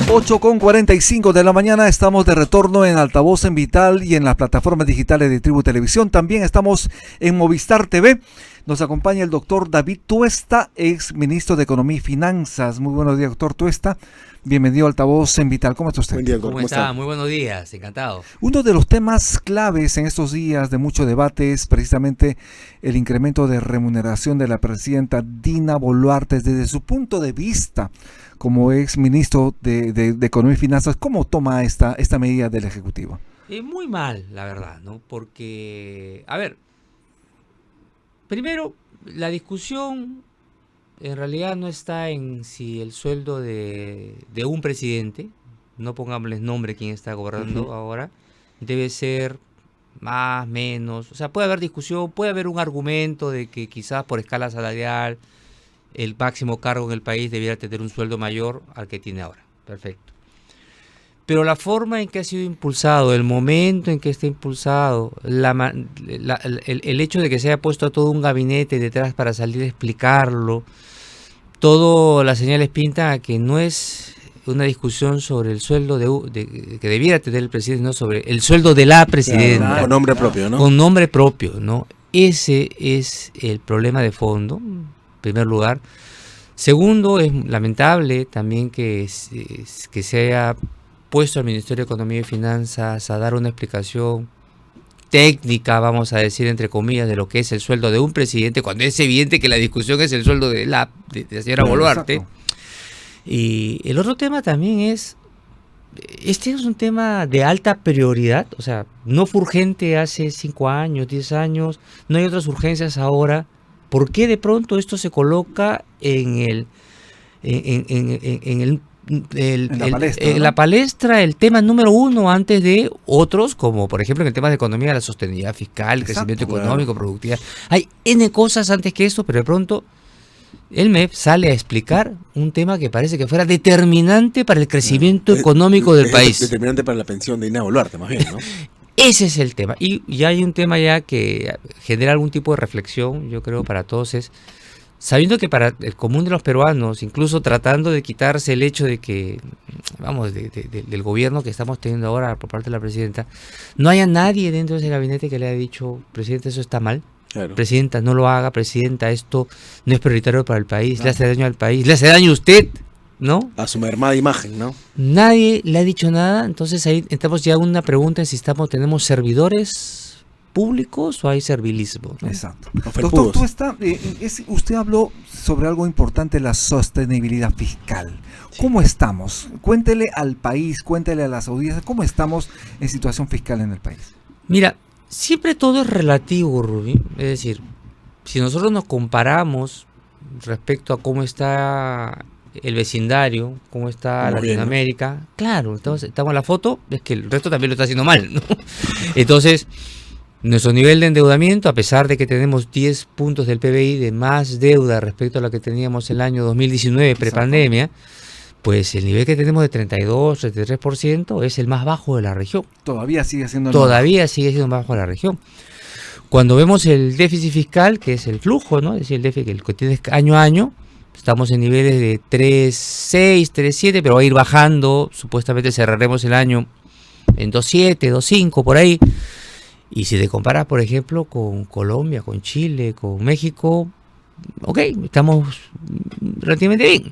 8:45 de la mañana, estamos de retorno en Altavoz en Vital y en las plataformas digitales de Tribu Televisión. También estamos en Movistar TV. Nos acompaña el doctor David Tuesta, ex ministro de Economía y Finanzas. Muy buenos días, doctor Tuesta. Bienvenido a Altavoz en Vital. ¿Cómo está usted? Buen día, ¿Cómo está? Muy buenos días, encantado. Uno de los temas claves en estos días de mucho debate es precisamente el incremento de remuneración de la presidenta Dina Boluarte. Desde su punto de vista, como ex ministro de Economía y Finanzas, ¿cómo toma esta medida del Ejecutivo? Muy mal, la verdad, ¿no? Porque, a ver, primero, la discusión en realidad no está en si el sueldo de un presidente, no pongámosles nombre quien está gobernando ahora, debe ser más, menos. O sea, puede haber discusión, puede haber un argumento de que quizás por escala salarial el máximo cargo en el país debiera tener un sueldo mayor al que tiene ahora. Perfecto. Pero la forma en que ha sido impulsado, el momento en que está impulsado, el hecho de que se haya puesto a todo un gabinete detrás para salir a explicarlo, todas las señales pintan a que no es una discusión sobre el sueldo que debiera tener el presidente, no sobre el sueldo de la presidenta. Claro, con nombre propio, ¿no? Con nombre propio, ¿no? Ese es el problema de fondo, en primer lugar. Segundo, es lamentable también que se haya puesto al Ministerio de Economía y Finanzas a dar una explicación técnica, vamos a decir entre comillas, de lo que es el sueldo de un presidente, cuando es evidente que la discusión es el sueldo de la señora Boluarte. Exacto. Y el otro tema también este es un tema de alta prioridad, o sea, no fue urgente hace 5 años, 10 años, no hay otras urgencias ahora. ¿Por qué de pronto esto se coloca en la palestra, el tema número uno antes de otros, como por ejemplo en el tema de economía, la sostenibilidad fiscal, el crecimiento económico, productividad? Hay N cosas antes que esto, pero de pronto el MEP sale a explicar un tema que parece que fuera determinante para el crecimiento económico del país. Determinante para la pensión de Dina Boluarte, más bien, ¿no? Ese es el tema. Y ya hay un tema ya que genera algún tipo de reflexión, yo creo, para todos es, sabiendo que para el común de los peruanos, incluso tratando de quitarse el hecho de que, vamos, del gobierno que estamos teniendo ahora por parte de la presidenta, no haya nadie dentro de ese gabinete que le haya dicho, presidente, eso está mal. Claro. Presidenta, no lo haga, presidenta, esto no es prioritario para el país, claro. Le hace daño al país, le hace daño a usted, ¿no? A su mermada imagen, ¿no? Nadie le ha dicho nada, entonces ahí entramos ya a una pregunta en si tenemos servidores públicos o hay servilismo, ¿no? Exacto. Doctor, usted habló sobre algo importante, la sostenibilidad fiscal. Sí. ¿Cómo estamos? Cuéntele al país, cuéntele a las audiencias, ¿cómo estamos en situación fiscal en el país? Mira, siempre todo es relativo, Rubí. Es decir, si nosotros nos comparamos respecto a cómo está el vecindario, cómo está Latinoamérica, bien, ¿no? Claro, estamos en la foto, es que el resto también lo está haciendo mal, ¿no? Entonces, nuestro nivel de endeudamiento, a pesar de que tenemos 10 puntos del PBI de más deuda respecto a lo que teníamos el año 2019, prepandemia, pues el nivel que tenemos de 32, 33% es el más bajo de la región. Todavía sigue siendo más bajo de la región. Cuando vemos el déficit fiscal, que es el flujo, ¿no? Es decir, el déficit que tienes año a año, estamos en niveles de 3.6, 3.7, pero va a ir bajando. Supuestamente cerraremos el año en 2.7, 2.5, por ahí. Y si te comparas, por ejemplo, con Colombia, con Chile, con México, ok, estamos relativamente bien.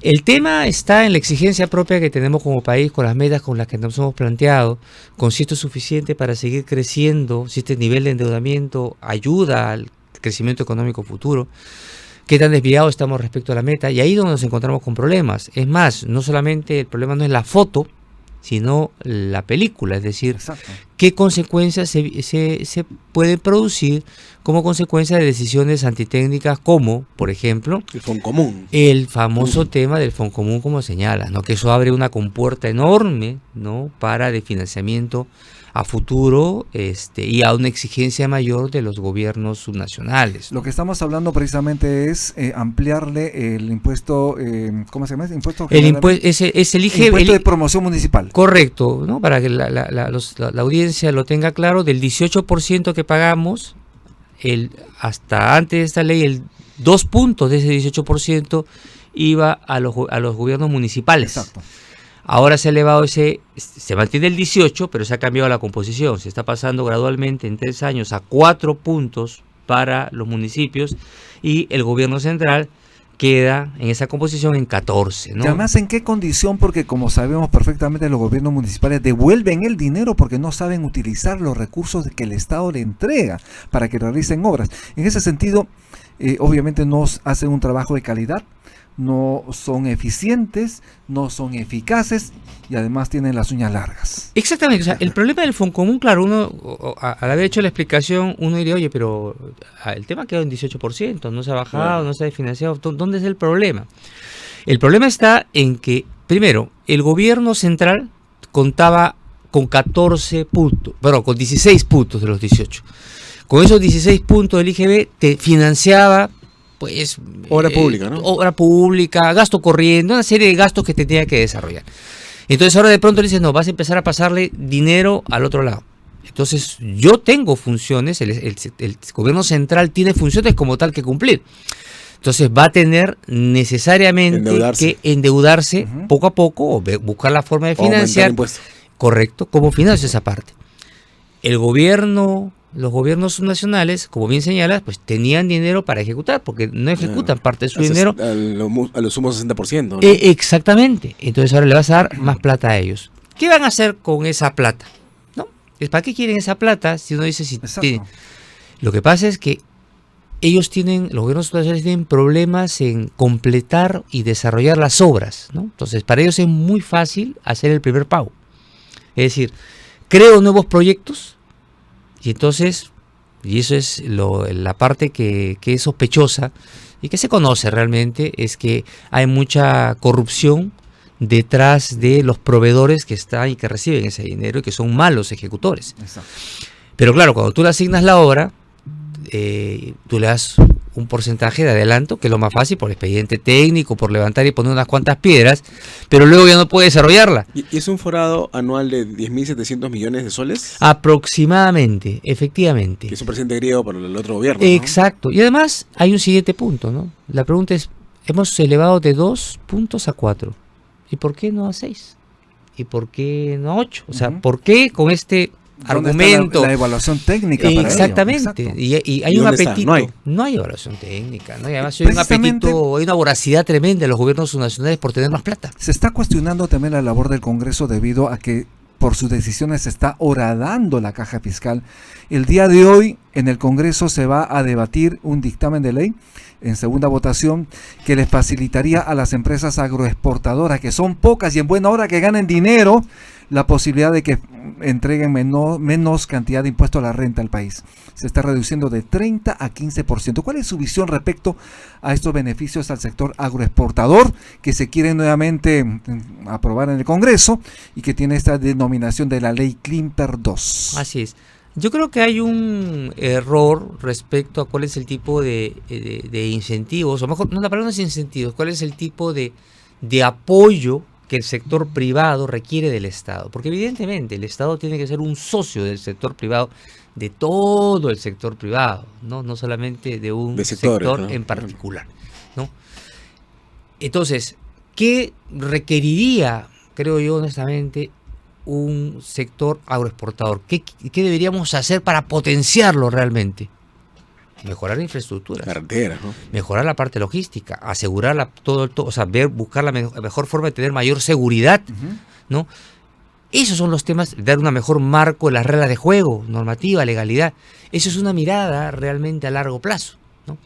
El tema está en la exigencia propia que tenemos como país, con las metas con las que nos hemos planteado, con si esto es suficiente para seguir creciendo, si este nivel de endeudamiento ayuda al crecimiento económico futuro, qué tan desviados estamos respecto a la meta, y ahí es donde nos encontramos con problemas. Es más, no solamente el problema no es la foto, sino la película, es decir, exacto, qué consecuencias se pueden producir como consecuencia de decisiones antitécnicas como, por ejemplo, el Foncomún, el famoso tema del Foncomún, como señalas, ¿no? Que eso abre una compuerta enorme, ¿no? Para de financiamiento a futuro y a una exigencia mayor de los gobiernos subnacionales. Lo que estamos hablando precisamente es ampliarle el impuesto, ¿cómo se llama? Impuesto impuesto de promoción municipal. Correcto, ¿no? Para que la audiencia lo tenga claro, del 18% que pagamos, hasta antes de esta ley, el 2 puntos de ese 18% iba a los gobiernos municipales. Exacto. Ahora se ha elevado se mantiene el 18, pero se ha cambiado la composición. Se está pasando gradualmente en 3 años a 4 puntos para los municipios y el gobierno central queda en esa composición en 14, ¿no? Y además, ¿en qué condición? Porque como sabemos perfectamente, los gobiernos municipales devuelven el dinero porque no saben utilizar los recursos que el Estado le entrega para que realicen obras. En ese sentido, obviamente no hacen un trabajo de calidad, no son eficientes, no son eficaces y además tienen las uñas largas. Exactamente, o sea, el problema del Foncomún, claro, uno al haber hecho la explicación, uno diría, oye, pero el tema quedó en 18%, no se ha bajado, Claro. no se ha financiado, ¿dónde es el problema? El problema está en que, primero, el gobierno central contaba con 14 puntos, bueno, con 16 puntos de los 18. Con esos 16 puntos del IGB te financiaba, pues... Obra pública, ¿no? Obra pública, gasto corriente, una serie de gastos que tenía que desarrollar. Entonces ahora de pronto le dices, no, vas a empezar a pasarle dinero al otro lado. Entonces yo tengo funciones, el gobierno central tiene funciones como tal que cumplir. Entonces va a tener necesariamente que endeudarse Ujú. poco a poco o buscar la forma de O aumentar financiar. impuestos. Correcto, ¿cómo financia esa parte? El gobierno, los gobiernos nacionales, como bien señalas, pues tenían dinero para ejecutar, porque no ejecutan parte de su dinero. A lo sumo 60%, ¿no? Exactamente. Entonces ahora le vas a dar más plata a ellos. ¿Qué van a hacer con esa plata? ¿No? ¿Para qué quieren esa plata? Si uno dice si Exacto. Lo que pasa es que los gobiernos nacionales tienen problemas en completar y desarrollar las obras, ¿no? Entonces para ellos es muy fácil hacer el primer pago. Es decir, creo nuevos proyectos y entonces, y eso es la parte que es sospechosa y que se conoce realmente, es que hay mucha corrupción detrás de los proveedores que están y que reciben ese dinero y que son malos ejecutores. Exacto. Pero claro, cuando tú le asignas la obra, tú le das un porcentaje de adelanto, que es lo más fácil, por expediente técnico, por levantar y poner unas cuantas piedras, pero luego ya no puede desarrollarla. ¿Y es un forado anual de 10.700 millones de soles? Aproximadamente, efectivamente. Que es un presidente griego para el otro gobierno, ¿no? Exacto. Y además hay un siguiente punto, ¿no? La pregunta es, hemos elevado de 2 puntos a 4. ¿Y por qué no a 6? ¿Y por qué no a 8? O sea, Ujú. ¿por qué con este ¿Dónde está argumento? la evaluación técnica para ello? Exactamente. Exacto. Y hay ¿Y un dónde está? apetito. No hay. Evaluación técnica. ¿No? Y además hay un Precisamente- apetito, hay una voracidad tremenda de los gobiernos subnacionales por tener más plata. Se está cuestionando también la labor del Congreso debido a que por sus decisiones se está horadando la caja fiscal. El día de hoy en el Congreso se va a debatir un dictamen de ley en segunda votación que les facilitaría a las empresas agroexportadoras, que son pocas y en buena hora que ganen dinero, la posibilidad de que entreguen menos cantidad de impuesto a la renta al país. Se está reduciendo de 30 a 15%. ¿Cuál es su visión respecto a estos beneficios al sector agroexportador que se quiere nuevamente aprobar en el Congreso y que tiene esta denominación de la ley Klimper 2? Así es. Yo creo que hay un error respecto a cuál es el tipo de incentivos, o mejor, no, la palabra no es incentivos, cuál es el tipo de apoyo que el sector privado requiere del Estado. Porque evidentemente el Estado tiene que ser un socio del sector privado, de todo el sector privado, no solamente de un De sectores, sector ¿no? en particular, ¿no? Entonces, ¿qué requeriría, creo yo honestamente, un sector agroexportador? ¿Qué deberíamos hacer para potenciarlo realmente? Mejorar la infraestructura, Carreteras, ¿no? mejorar la parte logística, asegurar o sea, buscar la mejor forma de tener mayor seguridad, Ujú. ¿no? Esos son los temas, dar una mejor marco en las reglas de juego, normativa, legalidad. Eso es una mirada realmente a largo plazo, ¿no?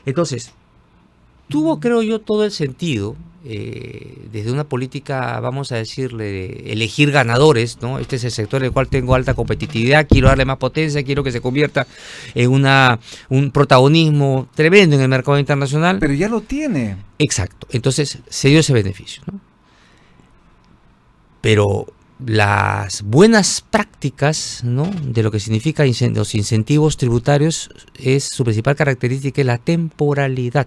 Entonces, tuvo, creo yo, todo el sentido, desde una política, vamos a decirle, de elegir ganadores, ¿no? Este es el sector en el cual tengo alta competitividad, quiero darle más potencia, quiero que se convierta en un protagonismo tremendo en el mercado internacional. Pero ya lo tiene. Exacto, entonces se dio ese beneficio, ¿no? Pero las buenas prácticas, ¿no?, de lo que significa los incentivos tributarios, su principal característica es la temporalidad.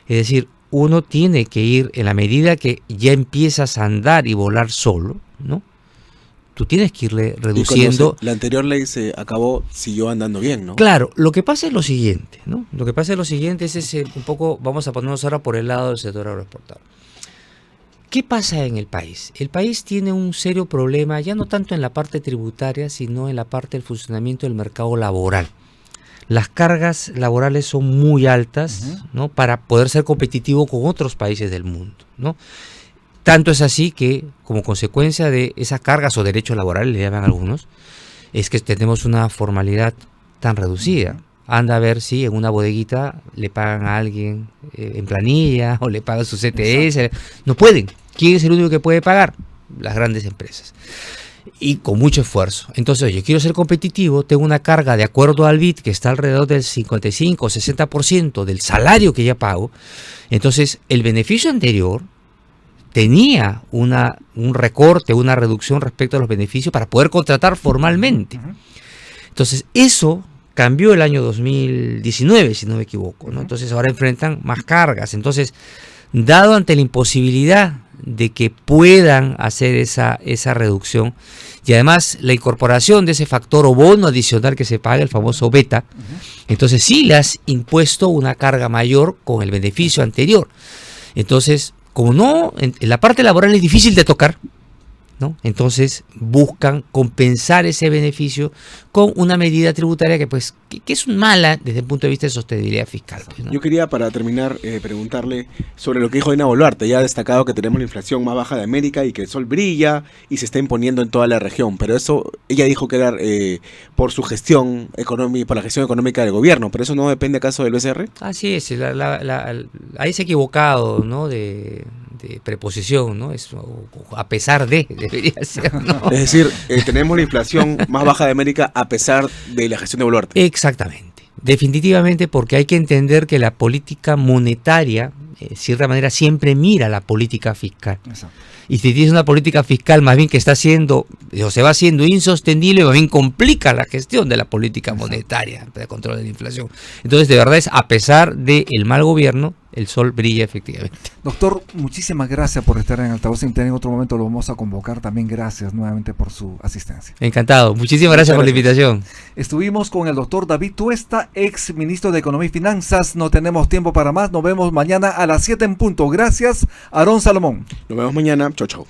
Es decir, uno tiene que ir, en la medida que ya empiezas a andar y volar solo, ¿no?, tú tienes que irle reduciendo. Y cuando la anterior ley se acabó, siguió andando bien, ¿no? Claro, lo que pasa es lo siguiente, ¿no? Lo que pasa es lo siguiente, es ese, un poco, vamos a ponernos ahora por el lado del sector agroexportador. ¿Qué pasa en el país? El país tiene un serio problema, ya no tanto en la parte tributaria, sino en la parte del funcionamiento del mercado laboral. Las cargas laborales son muy altas, ¿no?, para poder ser competitivo con otros países del mundo, ¿no? Tanto es así que, como consecuencia de esas cargas o derechos laborales, le llaman algunos, es que tenemos una formalidad tan reducida. Anda a ver si en una bodeguita le pagan a alguien en planilla o le pagan su CTS. No pueden. ¿Quién es el único que puede pagar? Las grandes empresas. Y con mucho esfuerzo. Entonces, yo quiero ser competitivo, tengo una carga de acuerdo al BID que está alrededor del 55 o 60% del salario que ya pago. Entonces, el beneficio anterior tenía un recorte, una reducción respecto a los beneficios para poder contratar formalmente. Entonces, eso cambió el año 2019, si no me equivoco, ¿no? Entonces ahora enfrentan más cargas. Entonces, dado ante la imposibilidad de que puedan hacer esa reducción, y además la incorporación de ese factor o bono adicional que se paga, el famoso beta, entonces sí le has impuesto una carga mayor con el beneficio anterior. Entonces, como no, en la parte laboral es difícil de tocar, ¿no? Entonces buscan compensar ese beneficio con una medida tributaria que pues que es mala desde el punto de vista de sostenibilidad fiscal, pues, ¿no? Yo quería, para terminar, preguntarle sobre lo que dijo Dina Boluarte. Ya ha destacado que tenemos la inflación más baja de América y que el sol brilla y se está imponiendo en toda la región, pero eso, ella dijo que era por su gestión económica, por la gestión económica del gobierno, pero eso no depende acaso del BCR. Así es, ahí se ha equivocado, ¿no?, de preposición, ¿no? Es a pesar de, debería ser, ¿no? Es decir, tenemos la inflación más baja de América a pesar de la gestión de Boluarte. Exactamente, definitivamente, porque hay que entender que la política monetaria, de cierta manera, siempre mira la política fiscal. Exacto. Y si tienes una política fiscal más bien que está haciendo, o se va haciendo insostenible, más bien complica la gestión de la política monetaria de control de la inflación. Entonces, de verdad, es a pesar del mal gobierno, el sol brilla efectivamente. Doctor, muchísimas gracias por estar en Altavoz Internet. En otro momento lo vamos a convocar. También gracias nuevamente por su asistencia. Encantado. Muchísimas gracias por la invitación. Estuvimos con el doctor David Tuesta, ex ministro de Economía y Finanzas. No tenemos tiempo para más. Nos vemos mañana a las 7 en punto. Gracias, Aarón Salomón. Nos vemos mañana. Chau, chau.